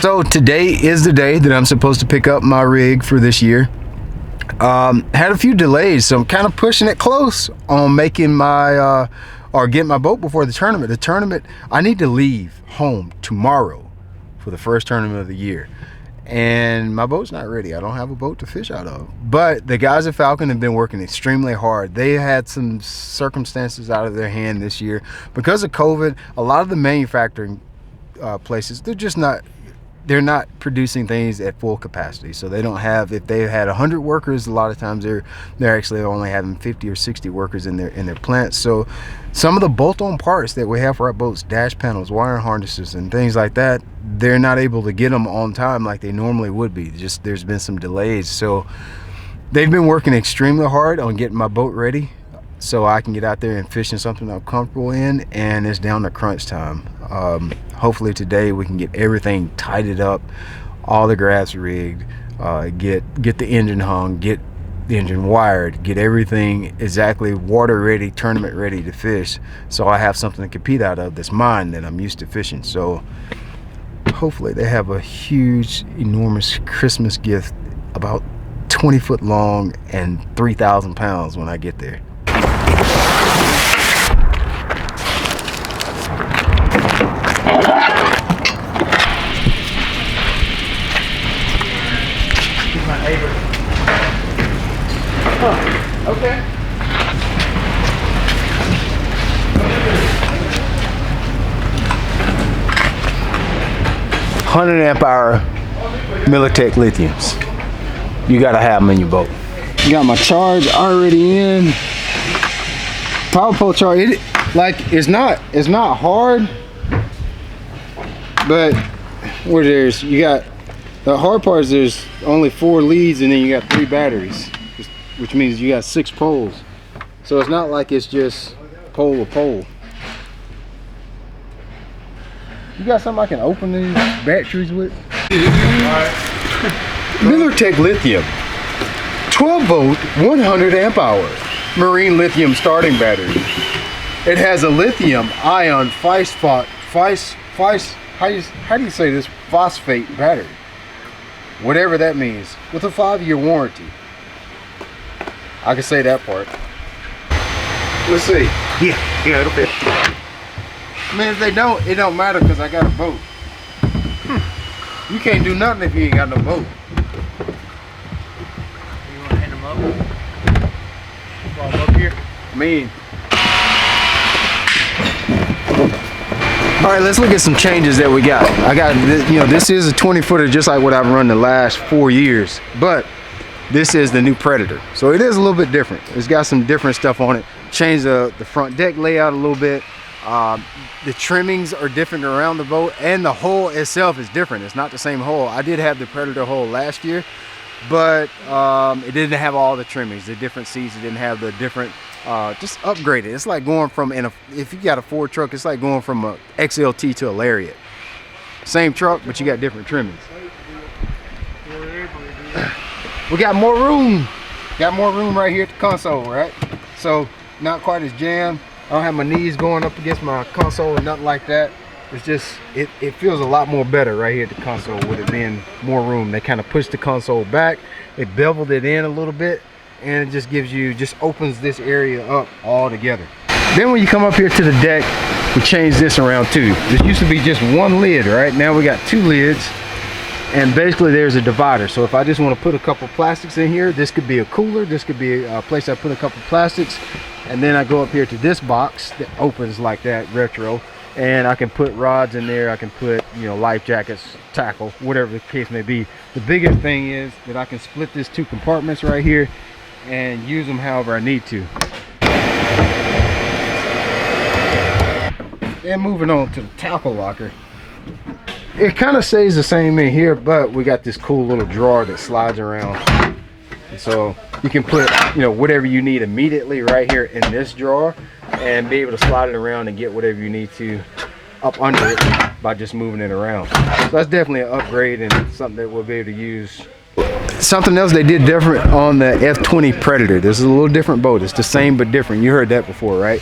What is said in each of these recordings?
So today is the day that I'm supposed to pick up my rig for this year. Had a few delays, so I'm kind of pushing it close on making my or getting my boat before the tournament. The tournament, I need to leave home tomorrow for the first tournament of the year, and my boat's not ready. I don't have a boat to fish out of. But the guys at Falcon have been working extremely hard. They had some circumstances out of their hand this year because of COVID. A lot of the manufacturing places, they're not producing things at full capacity. So they don't have, if they had 100 workers, a lot of times they're actually only having 50 or 60 workers in their plants. So some of the bolt-on parts that we have for our boats, dash panels, wiring harnesses, and things like that, they're not able to get them on time like they normally would be. Just there's been some delays. So they've been working extremely hard on getting my boat ready so I can get out there and fish in something I'm comfortable in, and it's down to crunch time. Hopefully today we can get everything tidied up, all the graphs rigged, get the engine hung, get the engine wired, get everything exactly water ready, tournament ready to fish, so I have something to compete out of that's mine that I'm used to fishing. So hopefully they have a huge, enormous Christmas gift about 20 foot long and 3,000 pounds when I get there. Oh, okay. 100 amp hour Militech lithiums. You gotta have them in your boat. You got my charge already in. Power pole charge. It's not hard, but where you got the hard part is there's only 4 leads and then you got 3 batteries, which means you got 6 poles. So it's not like it's just pole to pole. You got something I can open these batteries with? Militech lithium, 12 volt, 100 amp hour, marine lithium starting battery. It has a lithium ion how do you say this? Phosphate battery. Whatever that means, with a 5-year warranty. I can say that part. Let's see. Yeah, it'll fit. I mean, if they don't, it don't matter because I got a boat. You can't do nothing if you ain't got no boat. You want to hand them up? Draw them up here. I mean. All right, let's look at some changes that we got. I got, this is a 20 footer just like what I've run the last 4 years, but this is the new Predator. So it is a little bit different. It's got some different stuff on it. Changed the front deck layout a little bit. The trimmings are different around the boat, and the hull itself is different. It's not the same hull. I did have the Predator hull last year, but it didn't have all the trimmings, the different seats. It didn't have the different, just upgraded. It's like going from, if you got a Ford truck, it's like going from a XLT to a Lariat. Same truck, but you got different trimmings. We got more room. Got more room right here at the console, right? So not quite as jammed. I don't have my knees going up against my console or nothing like that. It's just, it feels a lot more better right here at the console with it being more room. They kind of pushed the console back. They beveled it in a little bit, and it just gives you, just opens this area up all together. Then when you come up here to the deck, we changed this around too. This used to be just one lid, right? Now we got 2 lids, and basically there's a divider. So if I just want to put a couple plastics in here, this could be a cooler, this could be a place I put a couple plastics, and then I go up here to this box that opens like that, retro, and I can put rods in there. I can put, life jackets, tackle, whatever the case may be. The biggest thing is that I can split this 2 compartments right here and use them however I need to. And moving on to the tackle locker. It kind of stays the same in here, but we got this cool little drawer that slides around. And so you can put, whatever you need immediately right here in this drawer, and be able to slide it around and get whatever you need to up under it by just moving it around. So that's definitely an upgrade and something that we'll be able to use. Something else they did different on the F20 Predator. This is a little different boat. It's the same but different. You heard that before, right?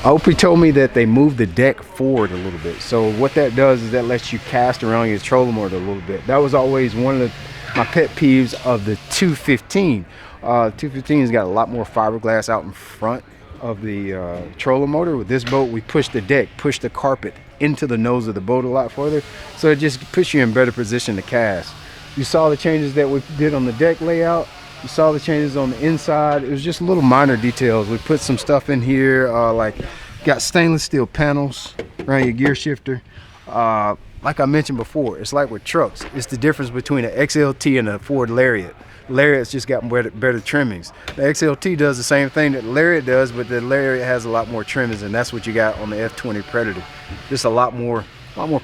Opie told me that they moved the deck forward a little bit. So what that does is that lets you cast around your trolling motor a little bit. That was always one of my pet peeves of the 215. 215 has got a lot more fiberglass out in front of the trolling motor. With this boat, we push the deck, push the carpet into the nose of the boat a lot further. So it just puts you in better position to cast. You saw the changes that we did on the deck layout. You saw the changes on the inside. It was just little minor details. We put some stuff in here, like got stainless steel panels around your gear shifter. Like I mentioned before, it's like with trucks. It's the difference between an XLT and a Ford Lariat. Lariat's just got better trimmings. The XLT does the same thing that the Lariat does, but the Lariat has a lot more trimmings, and that's what you got on the F20 Predator. Just a lot more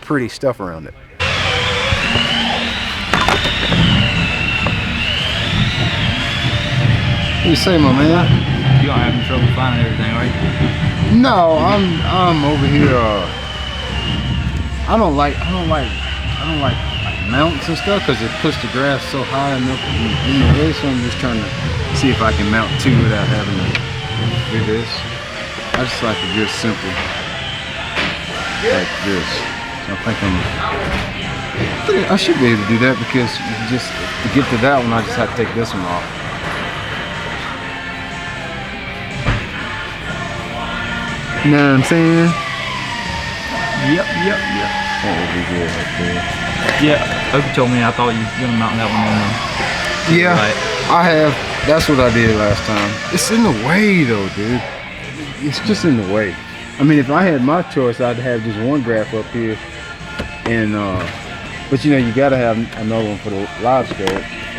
pretty stuff around it. What you say, my man? You don't have any trouble finding everything, right? No, I'm over here. I don't like mounts and stuff because it puts the grass so high and up in the way. So I'm just trying to see if I can mount two without having to do this. I just like it just simple, like this. So I think I should be able to do that because just to get to that one, I just have to take this one off. You know what I'm saying? Yep. That would be good right there. Yeah, Opie told me I thought you were gonna mount that one on the right. I have. That's what I did last time. It's in the way though, dude. It's just in the way. I mean, if I had my choice, I'd have just one graph up here, and but you know, you gotta have another one for the live scope,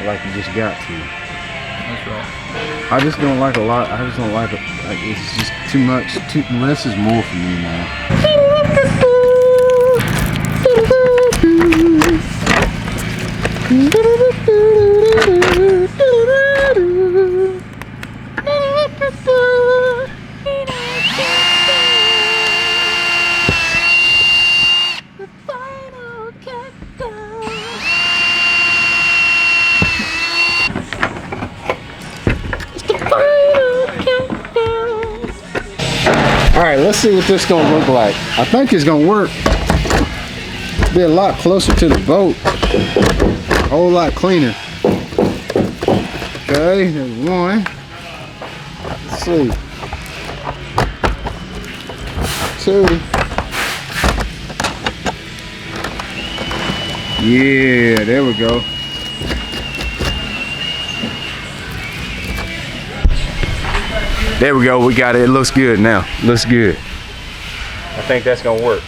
like you just got to. That's right. I just don't like a lot. I just don't like it. Like, it's just too much. Less is more for me, man. All right, let's see what this is gonna look like. I think it's gonna work. Be a lot closer to the boat. A whole lot cleaner. Okay, there's one. Let's see. Two. Yeah, there we go. There we go, we got it. It looks good now. Looks good. I think that's gonna work.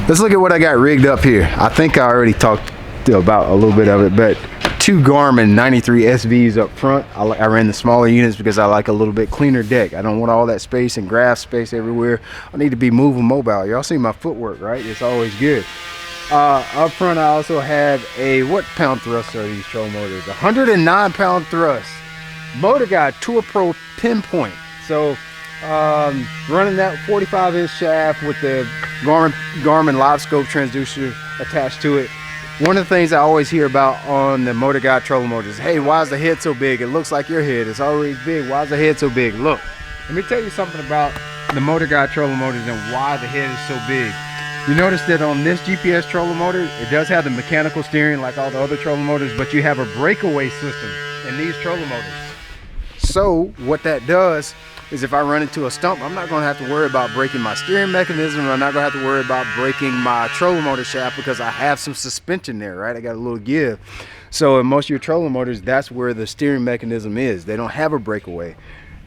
Let's look at what I got rigged up here. I think I already talked about a little bit of it, but two Garmin 93 SVs up front. I ran the smaller units because I like a little bit cleaner deck. I don't want all that space and grass space everywhere. I need to be moving mobile. Y'all see my footwork, right? It's always good. Up front, I also have a, what pound thrust are these trolling motors? 109 pound thrust. Motor Guide Tour Pro Pinpoint. So running that 45-inch shaft with the Garmin Live Scope transducer attached to it. One of the things I always hear about on the Motor Guide trolling motors, hey, why is the head so big? It looks like your head. It's always big. Why is the head so big? Look, let me tell you something about the Motor Guide trolling motors and why the head is so big. You notice that on this GPS trolling motor, it does have the mechanical steering like all the other trolling motors, but you have a breakaway system in these trolling motors. So what that does is if I run into a stump, I'm not going to have to worry about breaking my steering mechanism. I'm not going to have to worry about breaking my trolling motor shaft because I have some suspension there, right? I got a little give. So in most of your trolling motors, that's where the steering mechanism is. They don't have a breakaway.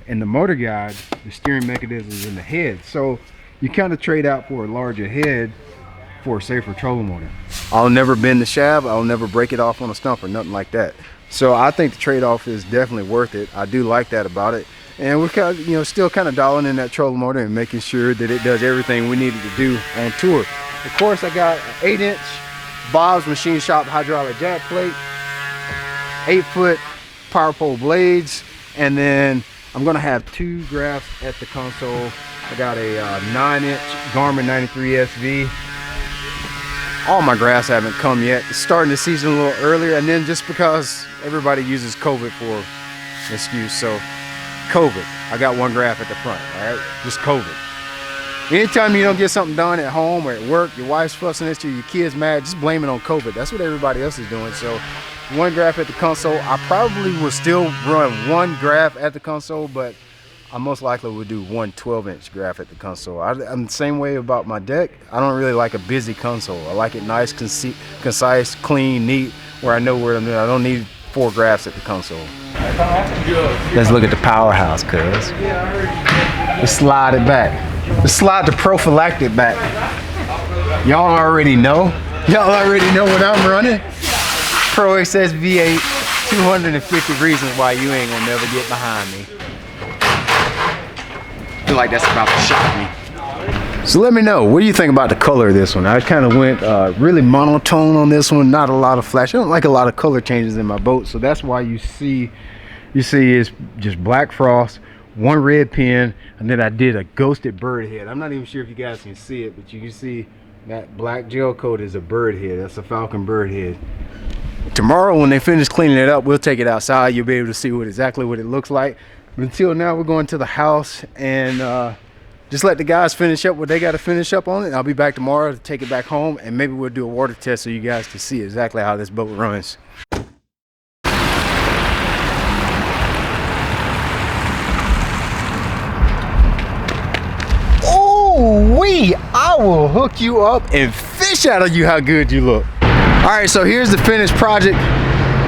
In the Motor Guide, the steering mechanism is in the head. So you kind of trade out for a larger head for a safer trolling motor. I'll never bend the shaft. I'll never break it off on a stump or nothing like that. So I think the trade-off is definitely worth it. I do like that about it. And we're kind of, you know, still kind of dialing in that trolling motor and making sure that it does everything we needed to do on tour. Of course, I got an 8-inch Bob's Machine Shop hydraulic jack plate, 8-foot power pole blades, and then I'm gonna have two graphs at the console. I got a 9-inch Garmin 93 SV. All my graphs haven't come yet. It's starting the season a little earlier, and then just because everybody uses COVID for an excuse, so COVID. I got 1 graft at the front, all right? Just COVID. Anytime you don't get something done at home or at work, your wife's fussing at you, your kid's mad, just blame it on COVID. That's what everybody else is doing. So 1 graft at the console. I probably will still run 1 graft at the console, but I most likely would do 1 12-inch graft at the console. I'm the same way about my deck. I don't really like a busy console. I like it nice, concise, clean, neat, where I know where I'm doing. I don't need 4 grafts at the console. Let's look at the powerhouse, cuz. Let's slide it back. Let's slide the prophylactic back. Y'all already know. Y'all already know what I'm running. Pro XS V8, 250 reasons why you ain't gonna never get behind me. I feel like that's about to shock me. So let me know, what do you think about the color of this one? I kind of went really monotone on this one, not a lot of flash. I don't like a lot of color changes in my boat, so that's why you see it's just black frost, 1 red pin, and then I did a ghosted bird head. I'm not even sure if you guys can see it, but you can see that black gel coat is a bird head. That's a Falcon bird head. Tomorrow when they finish cleaning it up, we'll take it outside. You'll be able to see exactly what it looks like. But until now, we're going to the house and just let the guys finish up what they got to finish up on it. I'll be back tomorrow to take it back home, and maybe we'll do a water test so you guys can see exactly how this boat runs. I will hook you up and fish out of you how good you look. All right, so here's the finished project,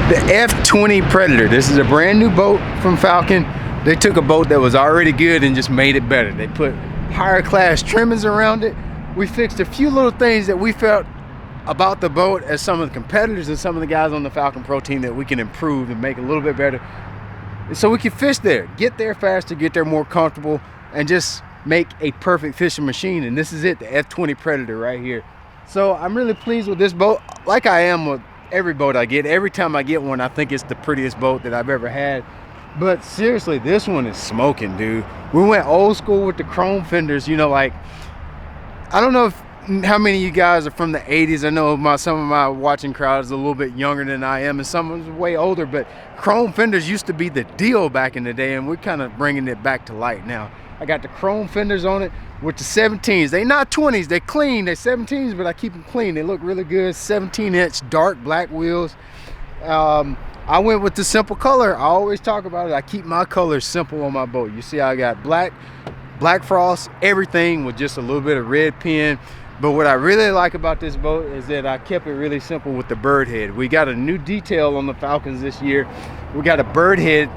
the F20 Predator. This is a brand new boat from Falcon. They took a boat that was already good and just made it better. They put higher class trimmings around it. We fixed a few little things that we felt about the boat as some of the competitors and some of the guys on the Falcon Pro team that we can improve and make a little bit better. So we can fish there, get there faster, get there more comfortable, and just make a perfect fishing machine. And this is it, the F20 Predator right here. So I'm really pleased with this boat, like I am with every boat I get. Every time I get one, I think it's the prettiest boat that I've ever had. But seriously, this one is smoking, dude. We went old school with the chrome fenders, you know, like, I don't know how many of you guys are from the 80s. I know some of my watching crowd is a little bit younger than I am, and some of them way older, but chrome fenders used to be the deal back in the day, and we're kind of bringing it back to light now. I got the chrome fenders on it with the 17s. They not 20s, they clean, they 17s, but I keep them clean. They look really good. 17-inch dark black wheels. I went with the simple color. I always talk about it. I keep my colors simple on my boat. You see I got black frost, everything with just a little bit of red pin. But what I really like about this boat is that I kept it really simple with the bird head. We got a new detail on the Falcons this year. We got a bird head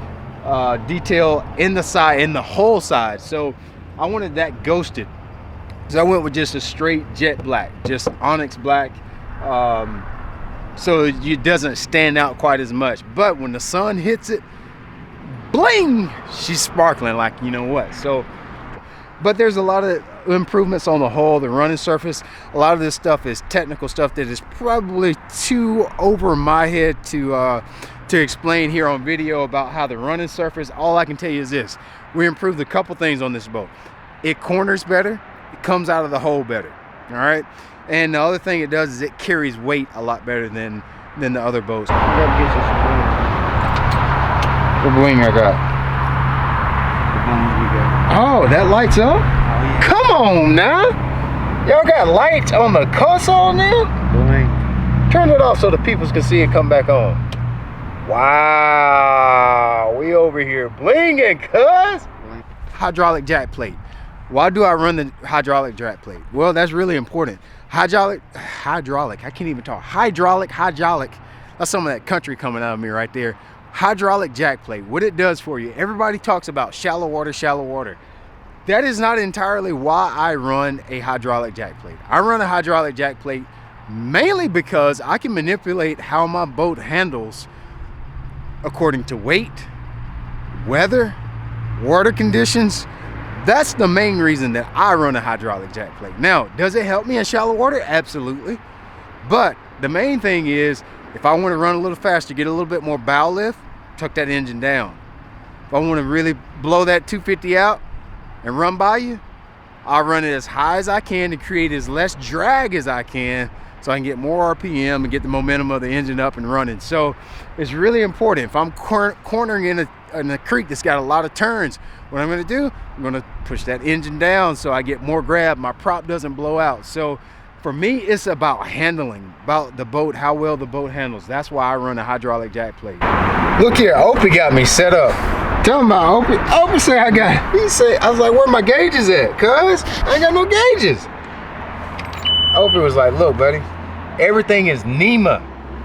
detail in the side, in the whole side. So I wanted that ghosted, so I went with just a straight jet black, just onyx black, so it doesn't stand out quite as much. But when the sun hits it, bling, she's sparkling like you know what. So but there's a lot of improvements on the hull, the running surface. A lot of this stuff is technical stuff that is probably too over my head to explain here on video about how the running surface. All I can tell you is this: we improved a couple things on this boat. It corners better, it comes out of the hole better, all right? And the other thing it does is it carries weight a lot better than the other boats. What bling I got? Oh, that lights up? Oh, yeah. Come on now. Y'all got lights on the console now? Bling. Turn it off so the people can see it come back on. Wow, we over here blinging, cuz. Hydraulic jack plate. Why do I run the hydraulic jack plate? Well, that's really important. Hydraulic, I can't even talk. Hydraulic. That's some of that country coming out of me right there. Hydraulic jack plate, what it does for you. Everybody talks about shallow water. That is not entirely why I run a hydraulic jack plate. I run a hydraulic jack plate mainly because I can manipulate how my boat handles according to weight, weather, water conditions. That's the main reason that I run a hydraulic jack plate. Now, does it help me in shallow water? Absolutely. But the main thing is, if I want to run a little faster, get a little bit more bow lift, tuck that engine down. If I want to really blow that 250 out and run by you, I'll run it as high as I can to create as less drag as I can so I can get more RPM and get the momentum of the engine up and running. So it's really important. If I'm cornering in a creek that's got a lot of turns, what I'm going to do, I'm going to push that engine down so I get more grab, my prop doesn't blow out. So for me, it's about handling, about the boat, how well the boat handles. That's why I run a hydraulic jack plate. Look here, Opie got me set up. Tell him about Opie. Opie say I was like, where my gauges at, cuz? I ain't got no gauges. Opie was like, look, buddy, everything is NEMA,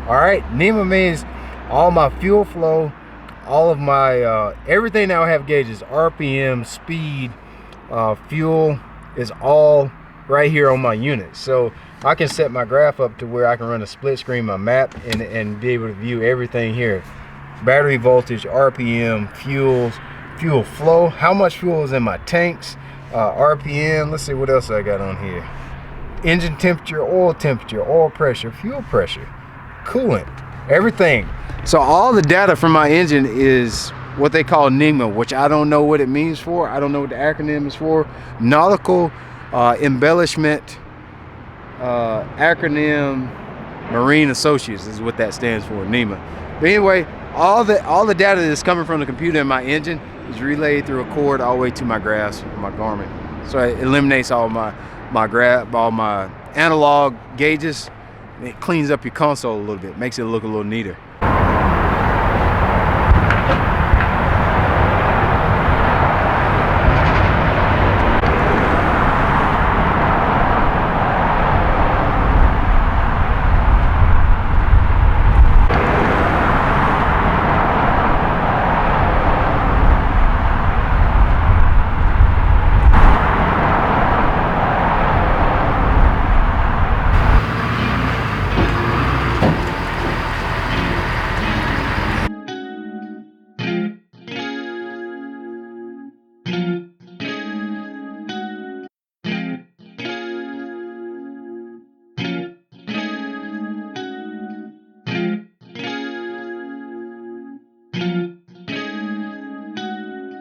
all right? NEMA means all my fuel flow, all of my, everything now have gauges, RPM, speed, fuel is all right here on my unit. So I can set my graph up to where I can run a split screen, my map, and be able to view everything here. Battery voltage, RPM, fuel flow, how much fuel is in my tanks, RPM, let's see what else I got on here. Engine temperature, oil pressure, fuel pressure, coolant, everything. So all the data from my engine is what they call NEMA, which I don't know what it means for. I don't know what the acronym is for. Nautical Embellishment Acronym Marine Associates is what that stands for, NEMA. But anyway, all the data that's coming from the computer in my engine is relayed through a cord all the way to my graphs, my Garmin. So it eliminates all my all my analog gauges. It cleans up your console a little bit, makes it look a little neater.